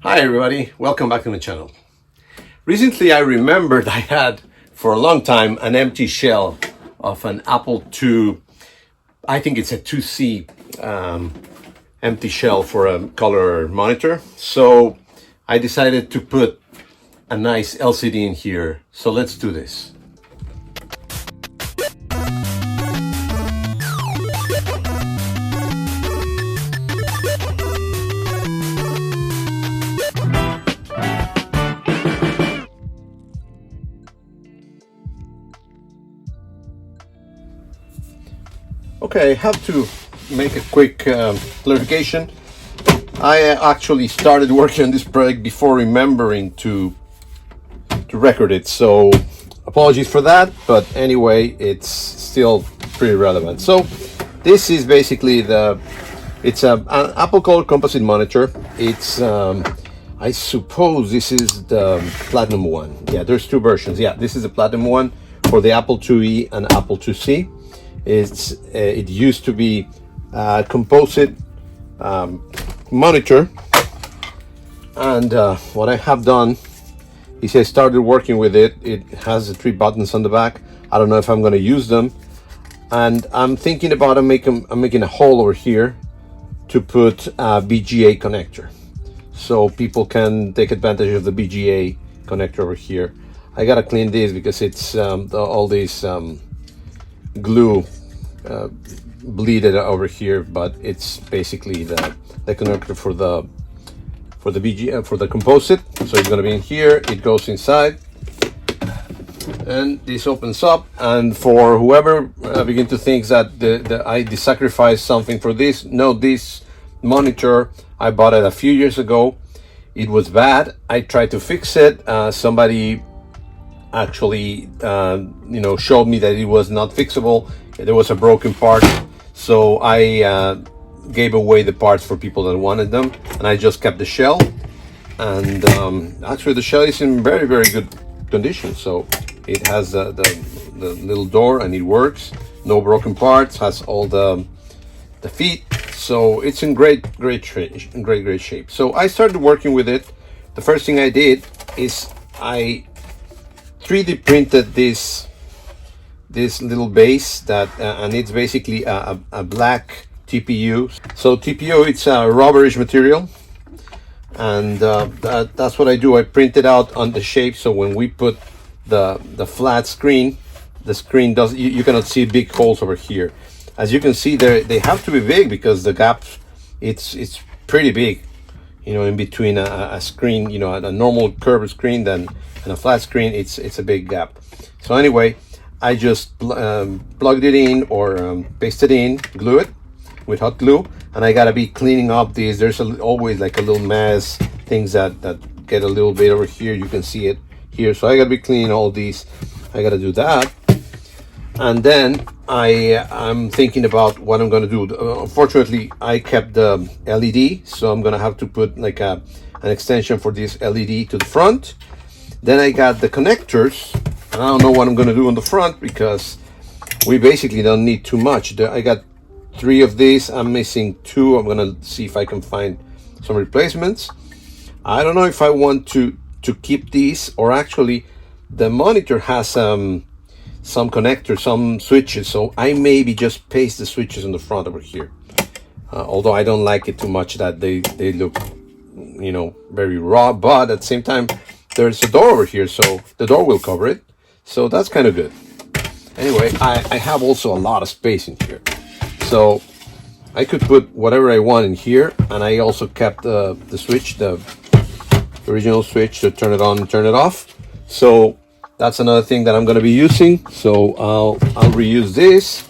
Hi everybody, welcome back to my channel. Recently I remembered I had for a long time an empty shell of an Apple II, I think it's a 2C empty shell for a color monitor. So I decided to put a nice LCD in here. So let's do this. Okay, I have to make a quick clarification. I actually started working on this project before remembering to record it, so apologies for that, but anyway, it's still pretty relevant. So this is basically it's an Apple Color Composite monitor. It's I suppose this is the Platinum one. Yeah, there's two versions. Yeah, this is the Platinum one for the Apple IIe and Apple IIc. It used to be a composite monitor, and what I have done is I started working with it. It has the three buttons on the back. I don't know if I'm going to use them, and I'm thinking about I'm making a hole over here to put a BGA connector, so people can take advantage of the BGA connector over here. I gotta clean this because it's all these glue bleeded over here, but it's basically the connector for the BG for the composite. So it's going to be in here. It goes inside, and this opens up. And for whoever begin to think that I sacrificed something for this, no, this monitor I bought it a few years ago. It was bad. I tried to fix it. Somebody actually showed me that it was not fixable. There was a broken part, so I gave away the parts for people that wanted them, and I just kept the shell. And actually the shell is in very, very good condition. So it has the little door, and it works, no broken parts, has all the feet, so it's in great shape. So I started working with it. The first thing I did is I 3D printed this little base that and it's basically a black TPU. So TPU, it's a rubberish material, and that's what I do. I print it out on the shape, so when we put the flat screen, the screen does you cannot see big holes over here. As you can see, they have to be big because the gap it's pretty big, in between a screen, a normal curved screen and a flat screen. It's a big gap. So anyway, I just plugged it in or pasted in, glue it with hot glue, and I gotta be cleaning up these. There's always like a little mess, things that get a little bit over here. You can see it here, so I gotta be cleaning all these. I gotta do that, and then I'm thinking about what I'm gonna do. Unfortunately, I kept the LED, so I'm gonna have to put like an extension for this LED to the front. Then I got the connectors, and I don't know what I'm going to do on the front because we basically don't need too much. I got 3 of these. I'm missing 2. I'm going to see if I can find some replacements. I don't know if I want to keep these, or actually the monitor has some connectors, some switches, so I maybe just paste the switches on the front over here. Although I don't like it too much that they look very raw, but at the same time there's a door over here, so the door will cover it. So that's kind of good. Anyway, I have also a lot of space in here, so I could put whatever I want in here. And I also kept the switch, the original switch to turn it on and turn it off. So that's another thing that I'm going to be using. So I'll reuse this.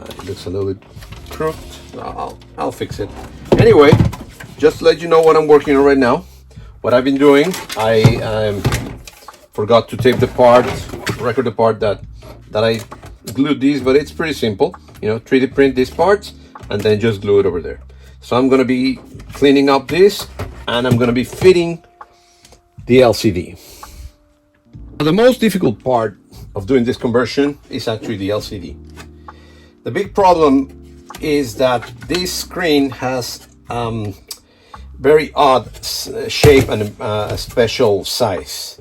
It looks a little bit crooked. I'll fix it. Anyway, just to let you know what I'm working on right now. What I've been doing, I forgot to tape the part, record the part that I glued these, but it's pretty simple. 3D print these parts and then just glue it over there. So I'm going to be cleaning up this, and I'm going to be fitting the LCD. The most difficult part of doing this conversion is actually the LCD. The big problem is that this screen has very odd shape and a special size.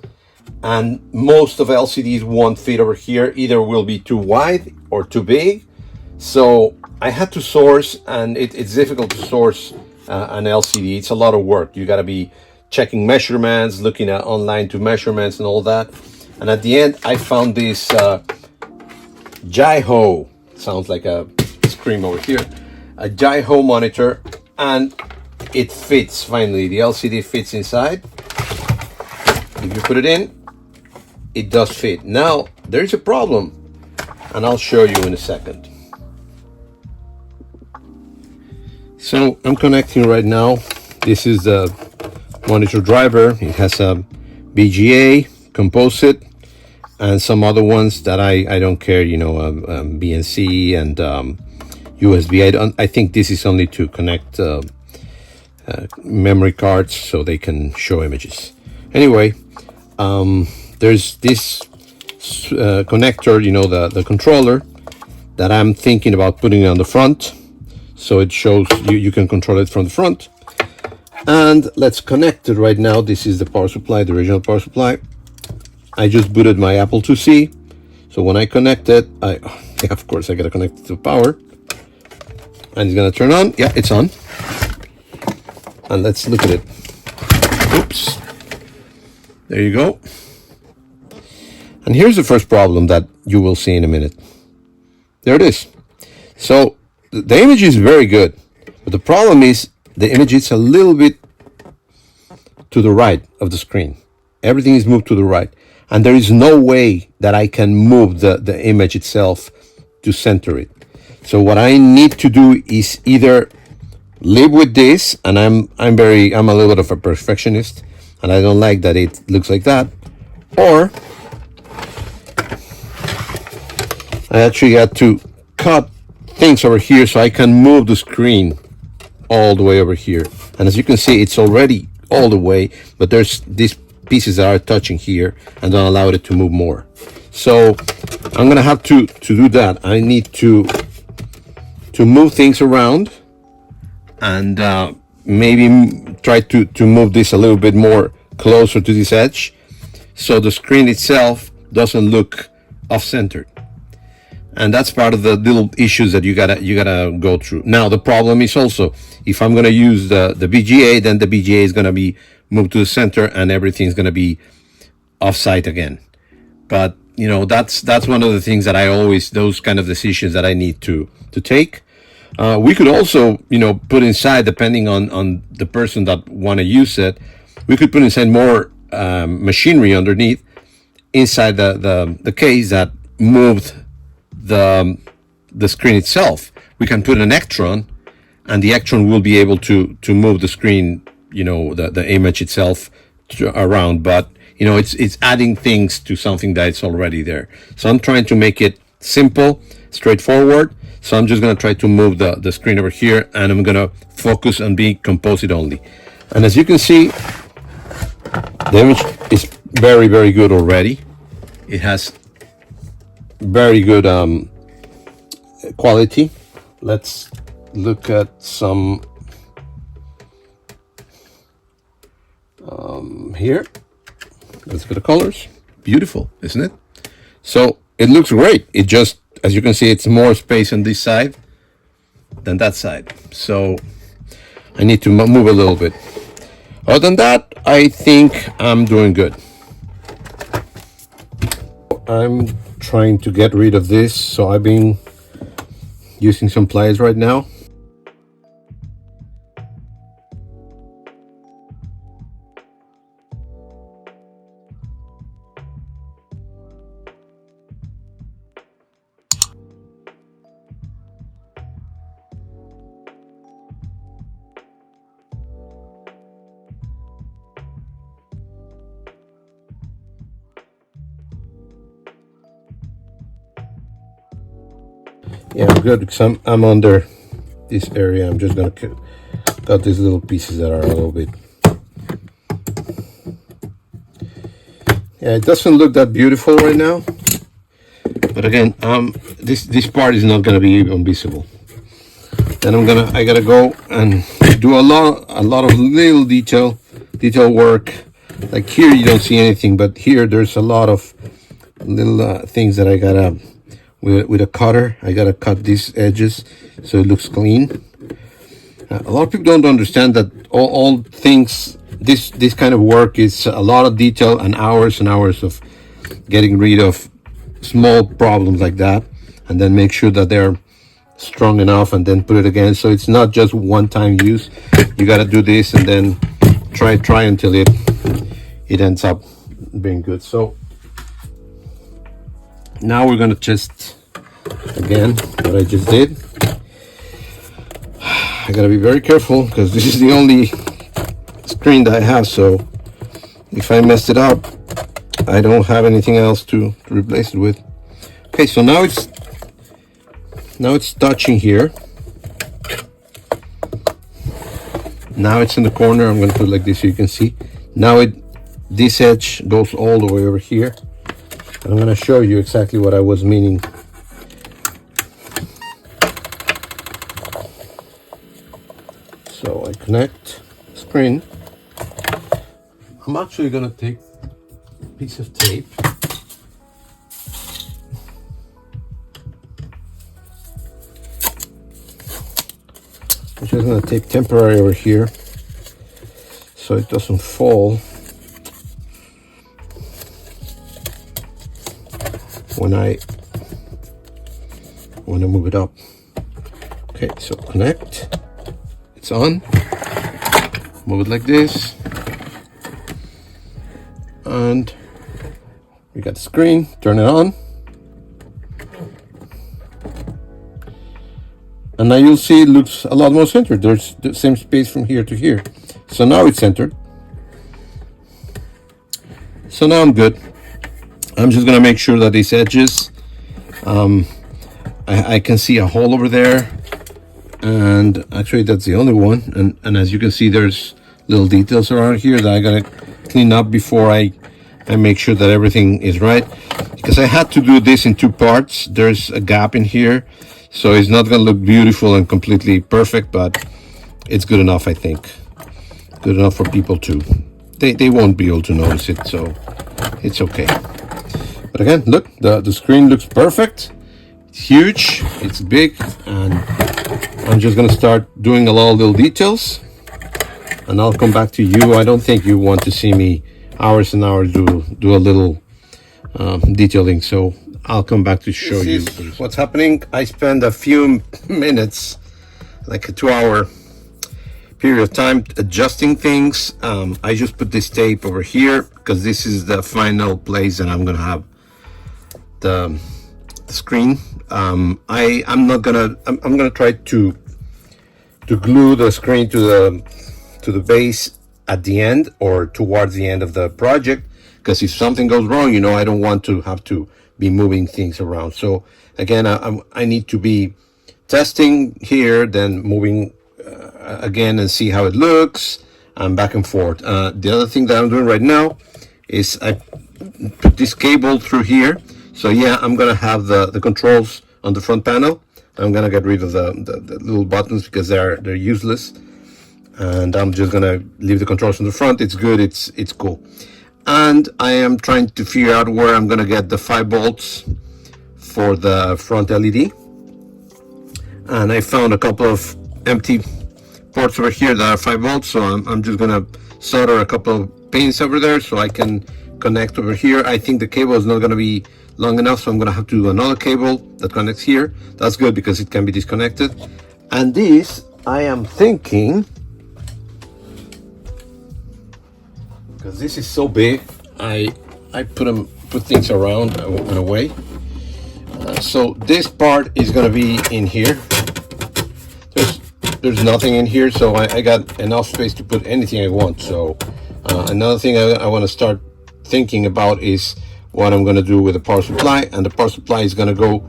And most of LCDs won't fit over here. Either will be too wide or too big. So I had to source, and it's difficult to source an LCD. It's a lot of work. You got to be checking measurements, looking at online to measurements and all that. And at the end, I found this Jaiho, sounds like a scream over here, a Jaiho monitor, and it fits finally. The LCD fits inside. If you put it in, it does fit. Now, there's a problem, and I'll show you in a second. So I'm connecting right now. This is the monitor driver. It has a BGA, composite, and some other ones that I don't care, you know, BNC and USB. I think this is only to connect memory cards so they can show images. Anyway, there's this connector, you know, the controller that I'm thinking about putting on the front, so it shows you can control it from the front. And let's connect it right now. This is the power supply, the original power supply. I just booted my Apple IIc, so when I connect it, yeah, of course I gotta connect it to power, and it's gonna turn on. Yeah, it's on. And let's look at it. Oops. There you go. And here's the first problem that you will see in a minute. There it is. So the image is very good, but the problem is the image is a little bit to the right of the screen. Everything is moved to the right, and there is no way that I can move the image itself to center it. So what I need to do is either live with this, and I'm a little bit of a perfectionist, and I don't like that it looks like that, or I actually had to cut things over here so I can move the screen all the way over here. And as you can see, it's already all the way, but there's these pieces that are touching here and don't allow it to move more. So I'm gonna have to do that. I need to move things around, and maybe try to move this a little bit more closer to this edge, so the screen itself doesn't look off-centered. And that's part of the little issues that you gotta go through. Now the problem is also, if I'm gonna use the BGA, then the BGA is gonna be moved to the center and everything's gonna be offsite again. But you know, that's one of the things that those kind of decisions that I need to take. We could also, you know, put inside, depending on the person that want to use it, we could put inside more machinery underneath inside the case that moved the screen itself. We can put an Ektron, and the Ektron will be able to move the screen, you know, the image itself around. But you know, it's adding things to something that's already there. So I'm trying to make it simple, straightforward. So I'm just gonna try to move the screen over here, and I'm gonna focus on being composite only. And as you can see, the image is very, very good already. It has very good quality. Let's look at some here. Let's look at the colors. Beautiful, isn't it? So it looks great. It just, as you can see, it's more space on this side than that side. So I need to move a little bit. Other than that, I think I'm doing good. I'm trying to get rid of this, so I've been using some pliers right now. Yeah, I'm good because I'm under this area. I'm just gonna cut these little pieces that are a little bit. Yeah, it doesn't look that beautiful right now, but again, this part is not gonna be even visible. Then I gotta go and do a lot of little detail work. Like here you don't see anything, but here there's a lot of little things that I gotta with a cutter. I gotta cut these edges so it looks clean. A lot of people don't understand that all things, this kind of work is a lot of detail and hours of getting rid of small problems like that, and then make sure that they're strong enough, and then put it again. So it's not just one-time use. You got to do this and then try until it ends up being good. So now we're gonna test again what I just did. I gotta be very careful because this is the only screen that I have, so if I messed it up, I don't have anything else to replace it with. Okay, so now it's touching here. Now it's in the corner. I'm going to put it like this so you can see. Now this edge goes all the way over here. And I'm going to show you exactly what I was meaning. So I connect the screen. I'm actually going to take a piece of tape. I'm just going to tape temporary over here so it doesn't fall when I move it up. Okay, so connect. It's on. Move it like this. And we got the screen. Turn it on. And now you'll see it looks a lot more centered. There's the same space from here to here. So now it's centered. So now I'm good. I'm just gonna make sure that these edges, I can see a hole over there. And actually that's the only one. And as you can see, there's little details around here that I gotta clean up before I make sure that everything is right. Because I had to do this in two parts. There's a gap in here. So it's not going to look beautiful and completely perfect, but it's good enough, I think. Good enough for people to, they won't be able to notice it, so it's okay. But again, look, the screen looks perfect. It's huge, it's big, and I'm just going to start doing a lot of little details, and I'll come back to you. I don't think you want to see me hours and hours do a little detailing, so I'll come back to show you what's happening. I spent a few minutes, like a 2-hour period of time, adjusting things. I just put this tape over here because this is the final place that I'm gonna have the screen. I'm gonna try to glue the screen to the base at the end or towards the end of the project, because if something goes wrong, I don't want to have to be moving things around. So again, I need to be testing here, then moving again and see how it looks, and back and forth. The other thing that I'm doing right now is I put this cable through here. So yeah, I'm gonna have the controls on the front panel. I'm gonna get rid of the little buttons because they're useless, and I'm just gonna leave the controls on the front. It's good, it's cool. And I am trying to figure out where I'm going to get the 5 volts for the front LED. And I found a couple of empty ports over here that are 5 volts. So I'm just going to solder a couple of pins over there so I can connect over here. I think the cable is not going to be long enough, so I'm going to have to do another cable that connects here. That's good because it can be disconnected. And this, I am thinking, because this is so big, I put things around and away. So this part is going to be in here. There's nothing in here, so I got enough space to put anything I want. So another thing I want to start thinking about is what I'm going to do with the power supply, and the power supply is going to go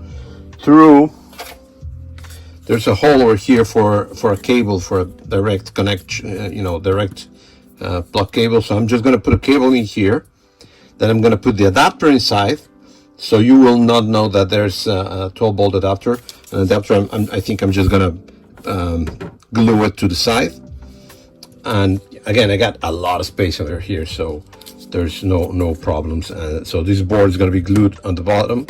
through. There's a hole over here for a cable, for a direct connection, direct plug cable. So I'm just going to put a cable in here. Then I'm going to put the adapter inside, so you will not know that there's a 12-volt adapter. An adapter, I think I'm just going to glue it to the side. And again, I got a lot of space over here, so there's no problems. So this board is going to be glued on the bottom.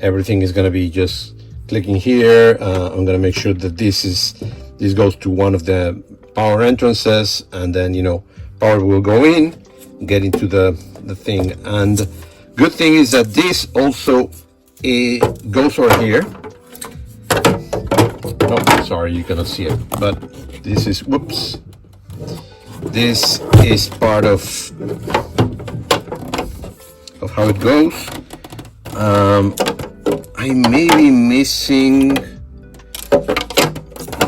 Everything is going to be just clicking here. I'm going to make sure that this goes to one of the power entrances, and then power will go in, get into the thing. And good thing is that this also goes over here. Oh, sorry, you cannot see it, but this is, whoops, this is part of how it goes. I may be missing,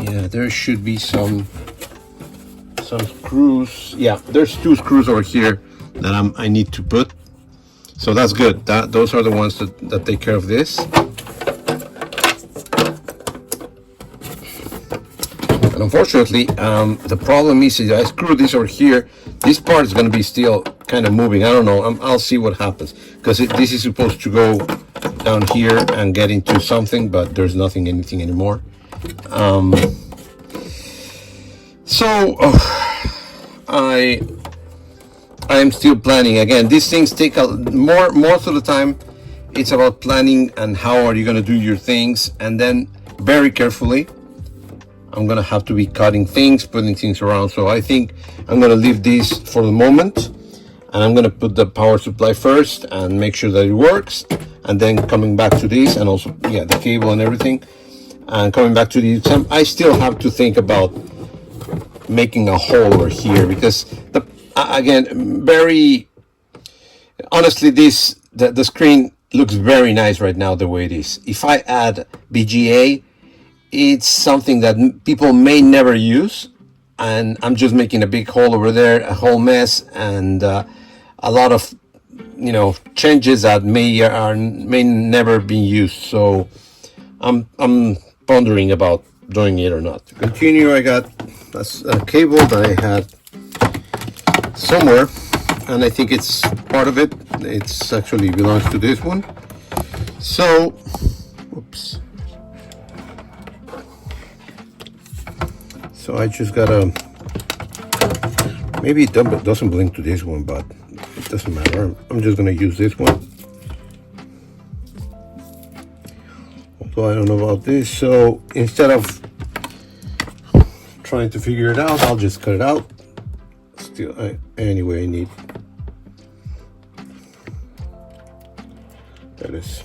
yeah, there should be some screws. Yeah, there's 2 screws over here that I need to put, so that's good. Those are the ones that take care of this. And unfortunately, the problem is I screw this over here. This part is going to be still kind of moving. I don't know. I'll see what happens, because this is supposed to go down here and get into something, but there's anything anymore. So I am still planning. Again, these things take most of the time. It's about planning and how are you going to do your things, and then very carefully. I'm gonna have to be cutting things, putting things around. So I think I'm gonna leave this for the moment, and I'm gonna put the power supply first and make sure that it works, and then coming back to this, and also the cable and everything, and coming back to the I still have to think about making a hole over here, because again, very honestly, the screen looks very nice right now the way it is. If I add BGA, it's something that people may never use, and I'm just making a big hole over there, a whole mess, and a lot of changes that may never be used. So I'm pondering about doing it or not. To continue, I got a cable that I had somewhere, and I think it's part of it. It's actually belongs to this one. So, whoops. So I just gotta, maybe it doesn't blink to this one, but it doesn't matter. I'm just gonna use this one. Although I don't know about this, so instead of trying to figure it out, I'll just cut it out. Still, anyway, I need, that is.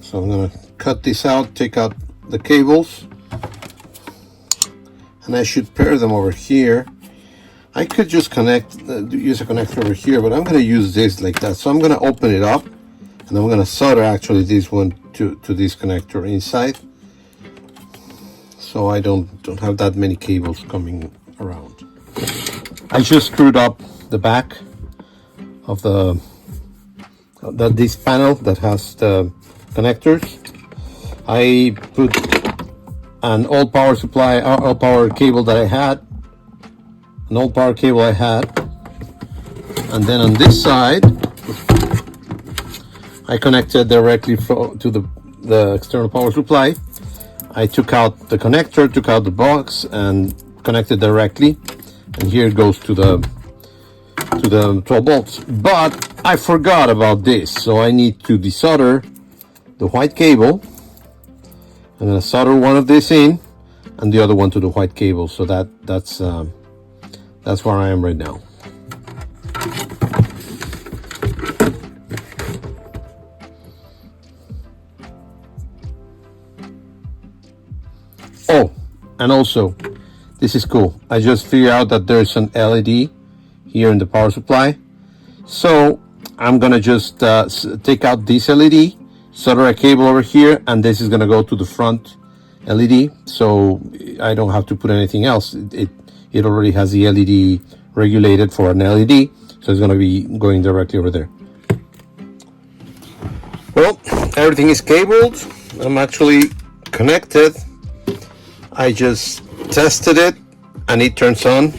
So I'm going to cut this out, take out the cables, and I should pair them over here. I could just use a connector over here, but I'm going to use this like that. So I'm going to open it up, and I'm going to solder actually this one to this connector inside, so I don't have that many cables coming around. I just screwed up the back of this panel that has the connectors. I put an old power supply, old power cable that I had, and then on this side I connected directly to the external power supply. I took out the connector, took out the box, and connected directly, and here it goes to the 12 volts. But I forgot about this, so I need to desolder the white cable. I'm going to solder one of this in and the other one to the white cable. So that's where I am right now. Oh, and also, this is cool. I just figured out that there's an LED here in the power supply. So I'm gonna just take out this LED, solder a cable over here, and this is gonna go to the front LED. So I don't have to put anything else. It already has the LED regulated for an LED, so it's gonna be going directly over there. Well, everything is cabled. I'm actually connected. I just tested it and it turns on.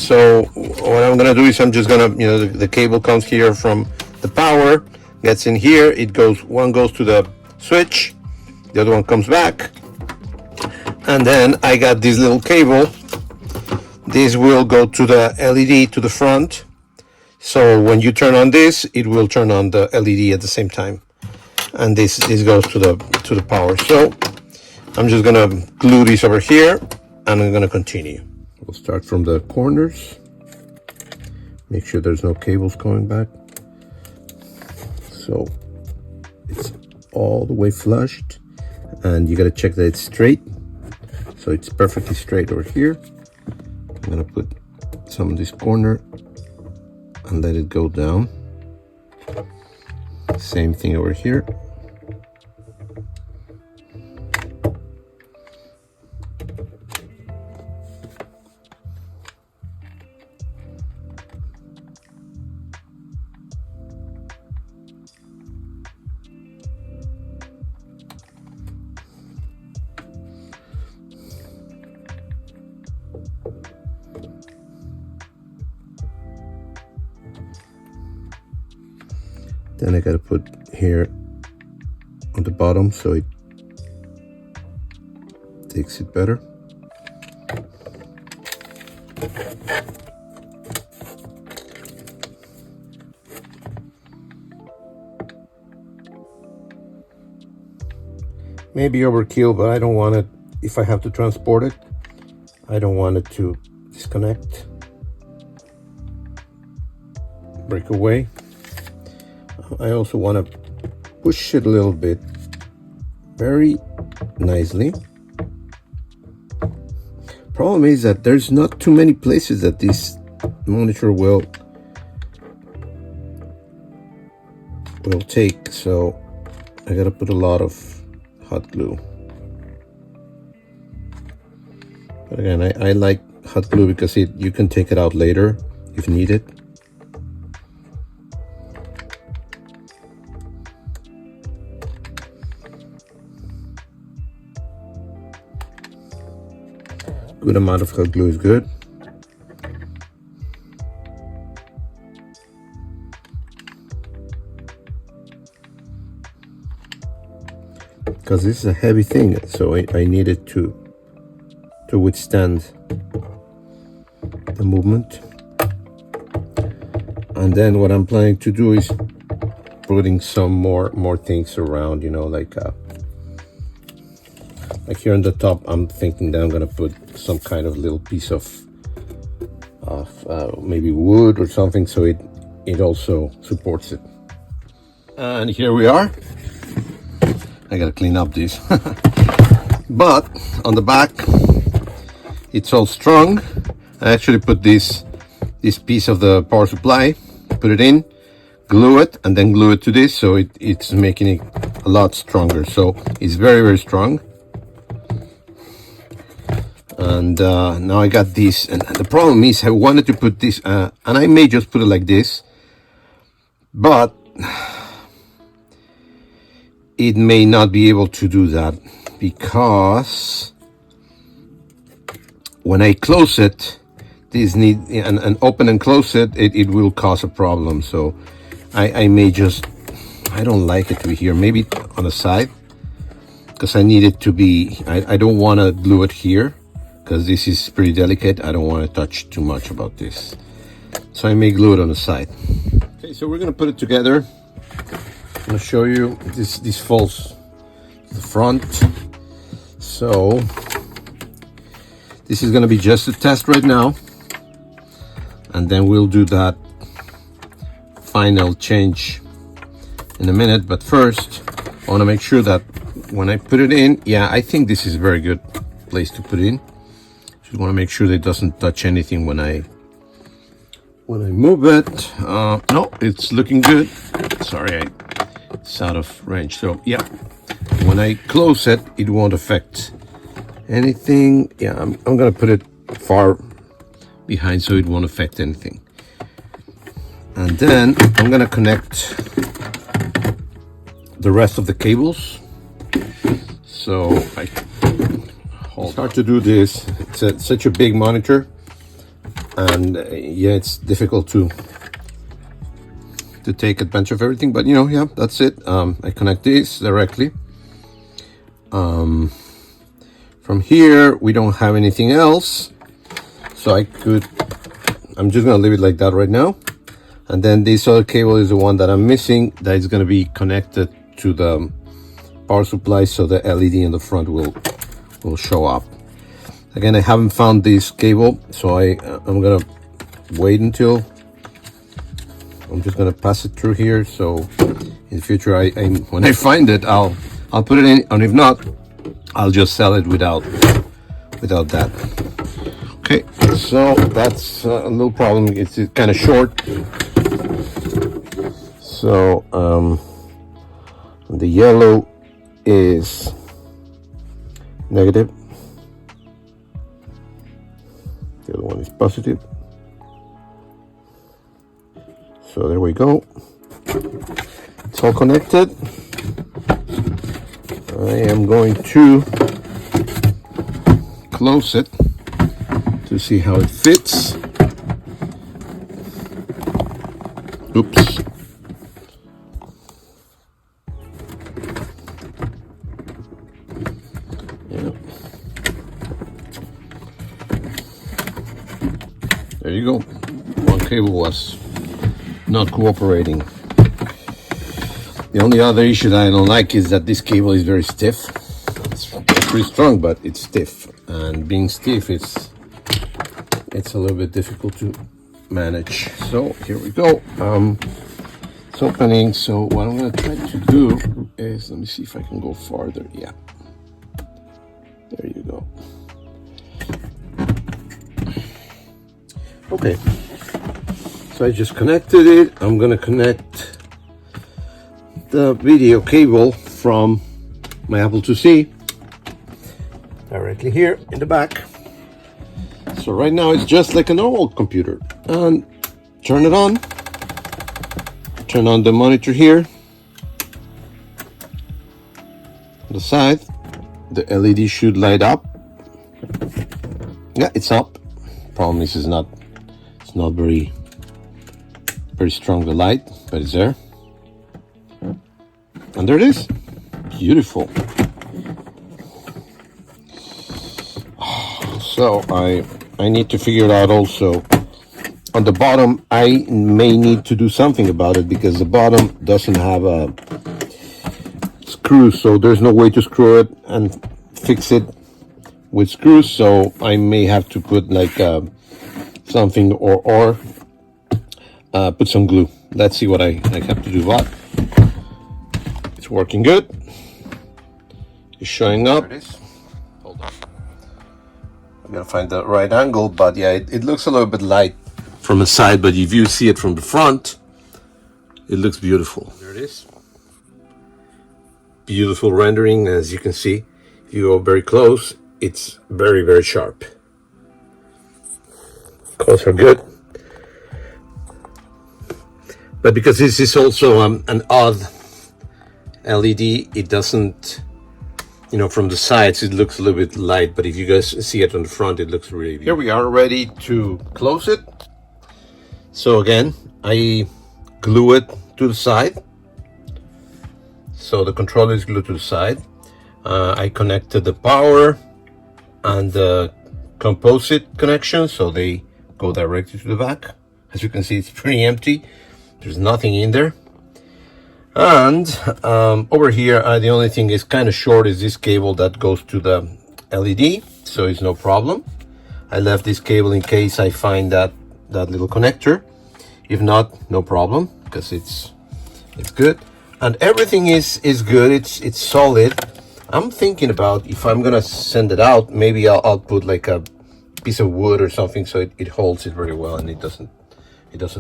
So what I'm gonna do is I'm just gonna, the cable comes here from the power, gets in here, one goes to the switch, the other one comes back, and then I got this little cable. This will go to the LED to the front, so when you turn on this, it will turn on the LED at the same time, and this goes to the power. So I'm just gonna glue this over here, and I'm gonna continue. We'll start from the corners. Make sure there's no cables going back. So it's all the way flushed, and you gotta check that it's straight. So it's perfectly straight over here. I'm gonna put some in this corner and let it go down. Same thing over here. Then I gotta put here on the bottom so it takes it better. Maybe overkill, but I don't want it, if I have to transport it, I don't want it to disconnect, break away. I also want to push it a little bit, very nicely. Problem is that there's not too many places that this monitor will take, so I gotta put a lot of hot glue. But again, I like hot glue because you can take it out later if needed. Good amount of hot glue is good. Because this is a heavy thing, so I need it to withstand the movement. And then what I'm planning to do is putting some more things around, like here on the top. I'm thinking that I'm gonna put some kind of little piece of maybe wood or something, so it also supports it. And here we are. I gotta clean up this. But on the back, it's all strong. I actually put this piece of the power supply, put it in, glue it, and then glue it to this, so it's making it a lot stronger. So it's very, very strong. And now I got this, and the problem is I wanted to put this, and I may just put it like this, but it may not be able to do that, because when I close it, this and open and close it, it will cause a problem. So I may just, I don't like it to be here, maybe on the side, because I need it to be, I don't want to glue it here, because this is pretty delicate. I don't want to touch too much about this, so I may glue it on the side. Okay, so we're gonna put it together. I'm gonna show you this folds to the front. So this is gonna be just a test right now, and then we'll do that final change in a minute. But first, I want to make sure that when I put it in, yeah, I think this is a very good place to put it in. Just want to make sure that it doesn't touch anything when I move it. No, it's looking good. Sorry, it's out of range. So yeah, when I close it, it won't affect anything. Yeah, I'm gonna put it far behind so it won't affect anything. And then I'm gonna connect the rest of the cables. So I start to do this. It's such a big monitor, and yeah, it's difficult to take advantage of everything, but you know, yeah, that's it. I connect this directly. From here we don't have anything else, so I'm just gonna leave it like that right now. And then this other cable is the one that I'm missing, that is gonna be connected to the power supply, so the LED in the front will show up. Again, I haven't found this cable, so I'm gonna wait until I'm just gonna pass it through here. So in the future, when I find it, I'll put it in, and if not, I'll just sell it without that. Okay, so that's a little problem. It's kind of short. So the yellow is negative. The other one is positive. So there we go. It's all connected. I am going to close it to see how it fits. Oops. Yeah. There you go. One cable was not cooperating. The only other issue that I don't like is that this cable is very stiff. It's pretty strong, but it's stiff, and being stiff, it's a little bit difficult to manage. So here we go. It's opening. So what I'm going to try to do is, let me see if I can go farther. Yeah, there you go. Okay, so I just connected it. I'm going to connect the video cable from my Apple IIc directly here in the back. So right now it's just like a normal computer, and turn it on, turn on the monitor here on the side. The LED should light up. Yeah, it's up. Problem is, it's not very strong, the light, but it's there. And there it is. Beautiful. So I need to figure it out also. On the bottom, I may need to do something about it, because the bottom doesn't have a screw, so there's no way to screw it and fix it with screws. So I may have to put like something or put some glue. Let's see what I have to do. But it's working good. It's showing up. There it is. Hold on. I'm gonna find the right angle, but yeah, it looks a little bit light from the side, but if you see it from the front, it looks beautiful. There it is. Beautiful rendering. As you can see, if you go very close, it's very, very sharp. Colors are good. But because this is also an odd LED, it doesn't, you know, from the sides it looks a little bit light, but if you guys see it on the front, it looks really beautiful. Here we are, ready to close it. So again, I glue it to the side. So the controller is glued to the side. I connected the power and the composite connection, so they go directly to the back. As you can see, it's pretty empty. There's nothing in there. And over here, the only thing is kind of short is this cable that goes to the LED, so it's no problem. I left this cable in case I find that little connector. If not, no problem, because it's good. And everything is good. It's solid. I'm thinking about, if I'm gonna send it out, maybe I'll put like a piece of wood or something, so it holds it very well and it doesn't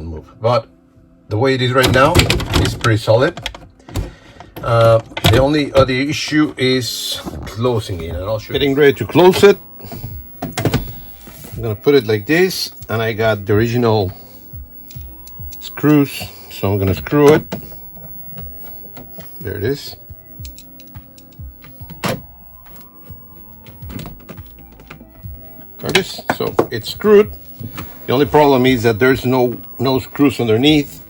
move. But the way it is right now is pretty solid. The only other issue is closing it, and I'll show you. Getting ready to close it. I'm gonna put it like this, and I got the original screws, so I'm gonna screw it. There it is. There it is. So it's screwed. The only problem is that there's no screws underneath,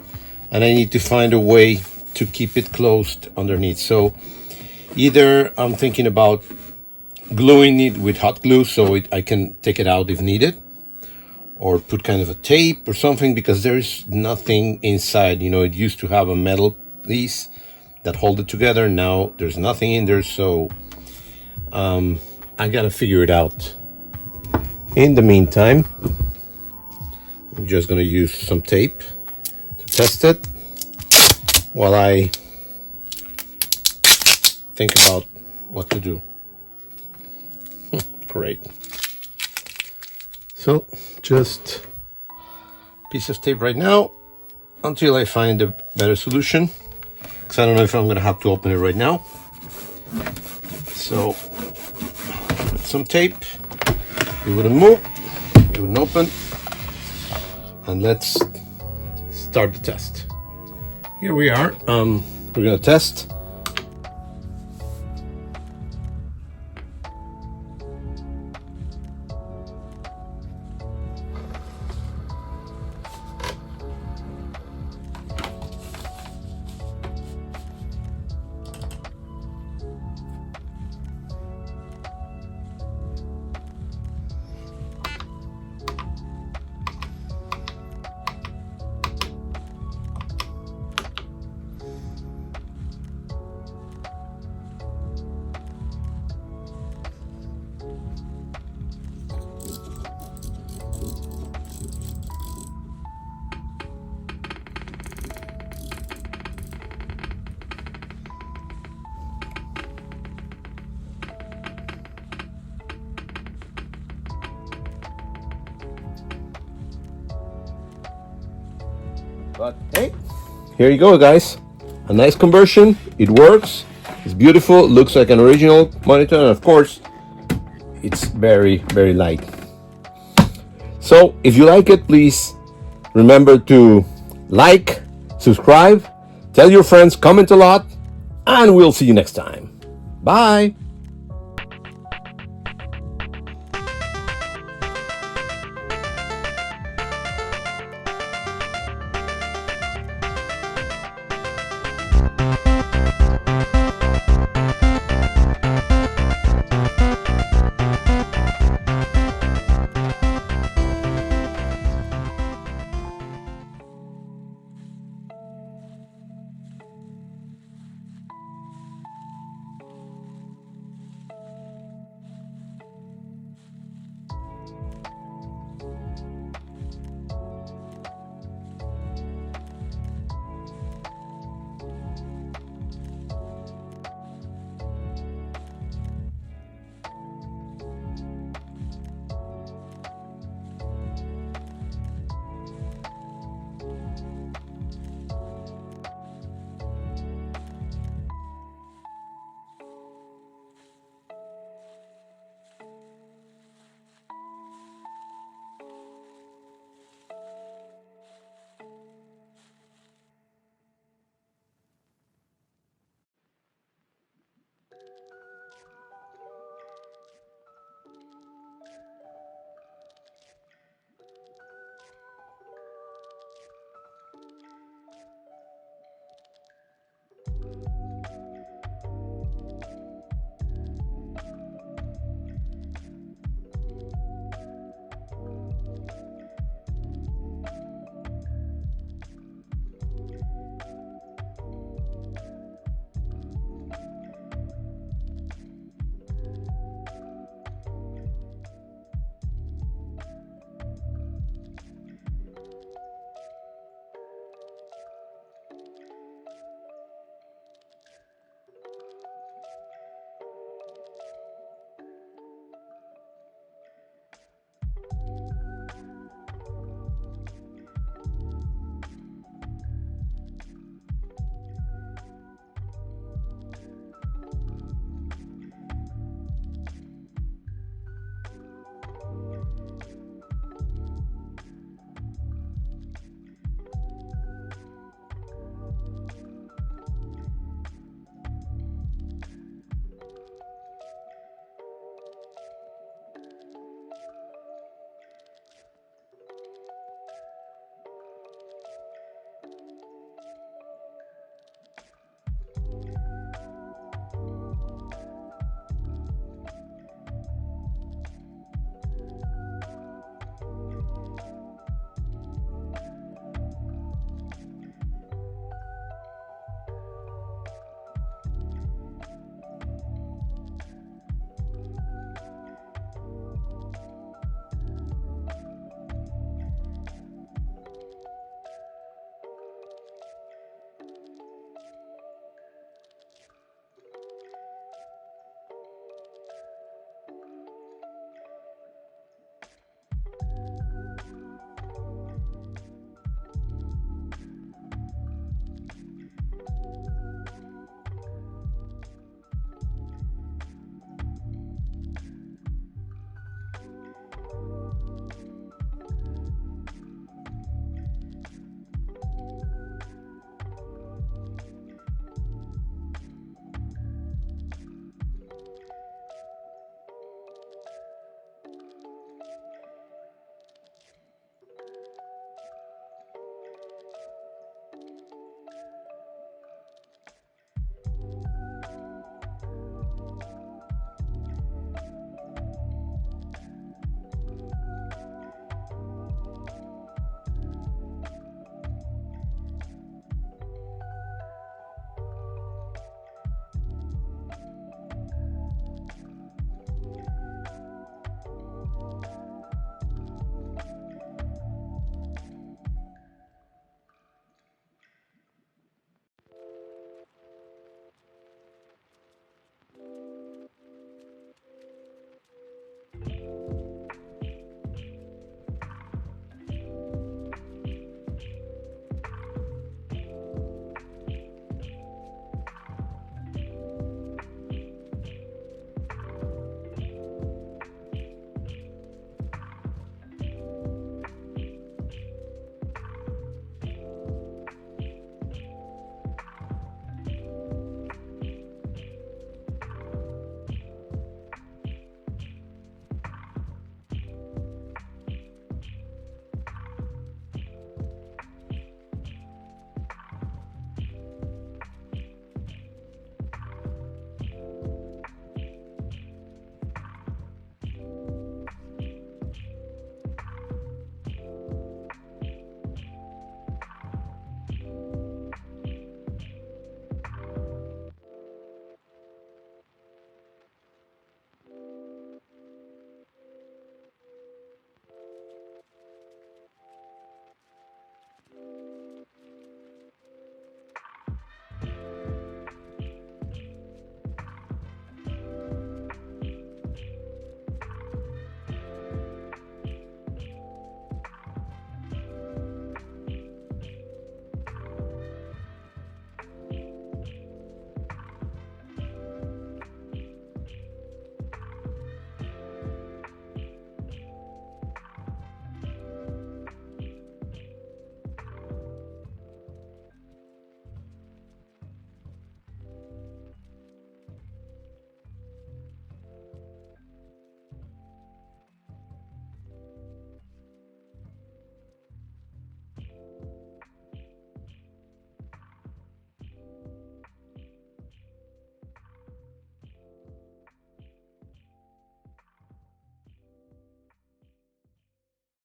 and I need to find a way to keep it closed underneath. So either I'm thinking about gluing it with hot glue so I can take it out if needed, or put kind of a tape or something, because there's nothing inside. It used to have a metal piece that hold it together. Now there's nothing in there, so I gotta figure it out. In the meantime, I'm just gonna use some tape to test it while I think about what to do. Great. So just piece of tape right now until I find a better solution, because I don't know if I'm gonna have to open it right now. So some tape, it wouldn't move, it wouldn't open, and let's start the test. Here we are. We're gonna test. But hey, here you go, guys. A nice conversion. It works. It's beautiful. Looks like an original monitor, and of course, it's very, very light. So if you like it, please remember to like, subscribe, tell your friends, comment a lot, and we'll see you next time. Bye.